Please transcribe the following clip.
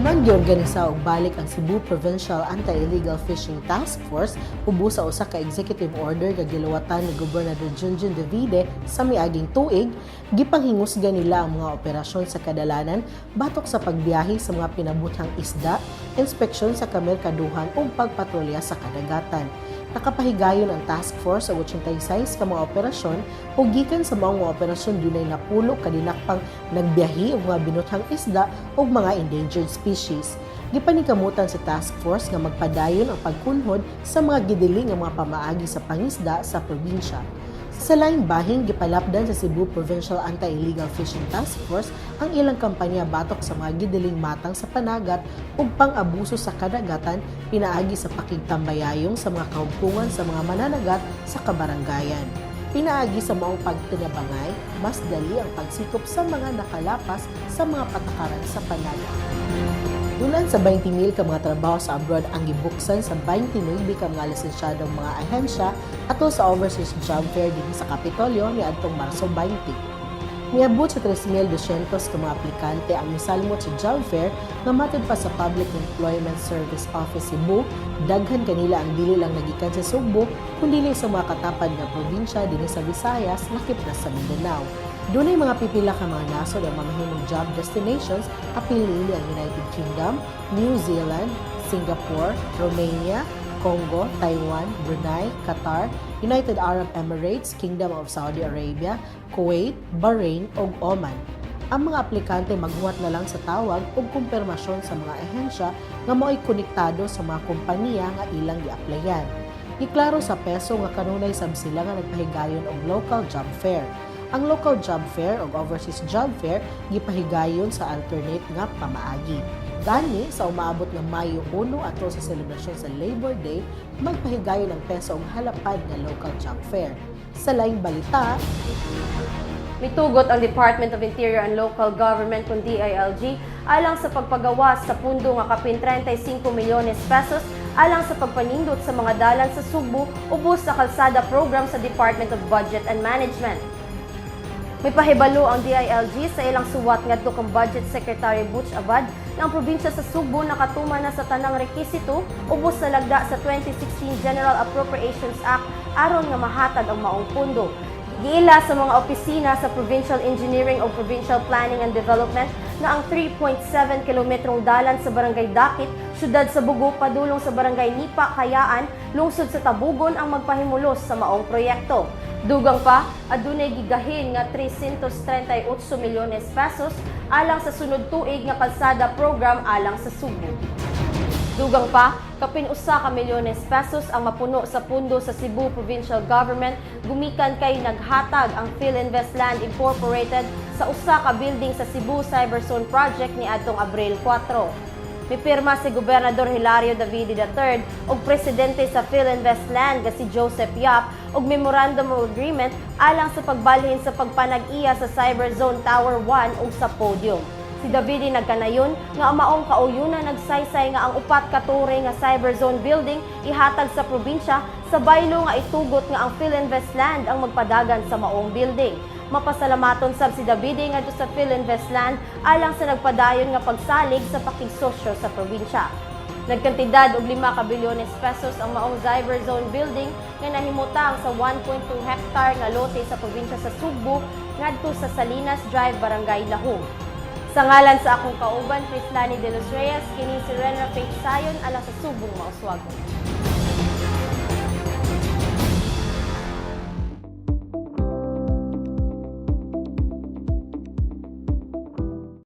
Nag-organisa og balik ang Cebu Provincial Anti-Illegal Fishing Task Force ubos sa usa ka executive order nga giluwatan ni Gobernador Junjun Davide sa miaging tuig. Gipanghingusgan nila ang mga operasyon sa kadalanan batok sa pagbiyahe sa mga pinabutang isda, inspeksyon sa kamerkaduhan ug pagpatrolya sa kadagatan. Nakapahigayon ang task force og 86 ka mga operasyon ug gikan sa mga operasyon dunay napulo ka dinakpang nagbiyahe og mga binutang isda ug mga endangered species. Gipaningkamutan sa task force nga magpadayon ang pagkunhod sa mga gidili nga mga pamaagi sa pangisda sa probinsya. Sa laing bahin, gipalapdan sa Cebu Provincial Anti-Illegal Fishing Task Force ang ilang kampanya batok sa mga gidiling matang sa panagat ug pang-abuso sa kadagatan pinaagi sa pakigtambayayong sa mga kaugpungan sa mga mananagat sa kabaranggayan. Pinaagi sa maong pagtinabangay, mas dali ang pagsikop sa mga nakalapas sa mga patakaran sa panagat. Dulan sa 20,000 ka mga trabaho sa abroad ang gibuksan sa 29 ka mga lisensyadong mga ahensya ato sa Overseas Job Fair din sa Kapitolyo ni adtong Marso 20. Niabot sa 3,200 ka mga aplikante ang misalmot sa job fair nga matod pa sa Public Employment Service Office Cebu. Daghan kanila ang dili lang nagikan sa Sugbo kundi sa mga katapad nga probinsya dinhi sa Visayas lakip na sa Mindanao. Dunay mga pipila ka mga nasod ang mamahimong job destinations, apilili ang United Kingdom, New Zealand, Singapore, Romania, Congo, Taiwan, Brunei, Qatar, United Arab Emirates, Kingdom of Saudi Arabia, Kuwait, Bahrain ug Oman. Ang mga aplikante maghuwat na lang sa tawag ug kumpirmasyon sa mga ahensya nga mo'y konektado sa mga kompanya nga ilang gi-applyan. Iklaro sa peso nga kanunay sab sila nga nagpahigayon og local job fair. Ang local job fair o overseas job fair gipahigayon sa alternate nga pamaagi. Gani sa umaabot nga Mayo 1 ato sa selebrasyon sa Labor Day, magpahigayon ang peso og halapad nga local job fair. Sa laing balita, mitugot ang Department of Interior and Local Government kung DILG alang sa pagpagawas sa pundo nga kapin 35 milyones pesos alang sa pagpanindot sa mga dalan sa Sugbo ubos sa kalsada program sa Department of Budget and Management. May pahibalo ang DILG sa ilang suwat ngadto kang Budget Secretary Butch Abad na ang probinsya sa Sugbo nakatuma na sa tanang rekisito ubos sa lagda sa 2016 General Appropriations Act aron nga mahatag ang maong pundo. Giila sa mga opisina sa Provincial Engineering o Provincial Planning and Development na ang 3.7 kilometrong dalan sa Barangay Dakit, syudad sa Bugo, padulong sa Barangay Nipa, Kayaan, lungsod sa Tabugon ang magpahimulos sa maong proyekto. Dugang pa, adunay gigahin nga 338 milyones pesos alang sa sunod tuig nga kalsada program alang sa Sugbo. Dugang pa, kapin usa ka milyones pesos ang mapuno sa pundo sa Cebu Provincial Government gumikan kay naghatag ang PhilInvest Land Incorporated sa usa ka building sa Cebu Cyberzone Project ni adtong Abril 4. Mipirma si Gobernador Hilario Davide III ug presidente sa PhilInvest Land nga si Joseph Yap ug Memorandum of Agreement alang sa pagbalhin sa pagpanag-iya sa Cyberzone Tower 1 ug sa podium. Si Davide nagkanayon nga maong kauyunan nagsaysay nga ang upat ka tore nga Cyberzone building ihatag sa probinsya sa baylo nga itugot nga ang PhilInvest Land ang magpadagan sa maong building. Mapasalamaton sab si Davide ngadto sa PhilInvest Land alang sa nagpadayon nga pagsalig sa pakigsosyo sa probinsya. Nagkantidad og 5 ka bilyones pesos ang maong Cyberzone building nga nahimutang sa 1.2 hectare nga lote sa probinsya sa Sugbo ngadto sa Salinas Drive, Barangay Lahong. Sa ngalan sa akong kauban, Crislani de los Reyes, kini si Renra Faith Sayon alang sa Subong Mauswagon.